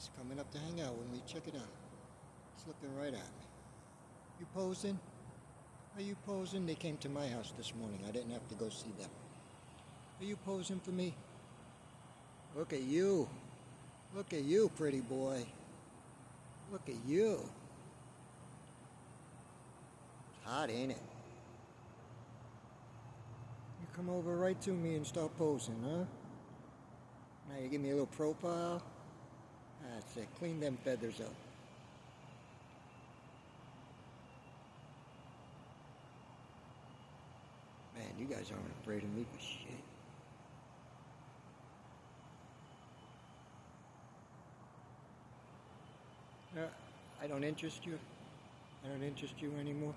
He's coming up to hang out with me. Check it out. He's looking right at me. You posing? Are you posing? They came to my house this morning. I didn't have to go see them. Are you posing for me? Look at you. Look at you, pretty boy. Look at you. It's hot, ain't it? You come over right to me and start posing, huh? Now you give me a little profile. That's it. Clean them feathers up. Man, you guys aren't afraid of me for shit. I don't interest you. I don't interest you anymore.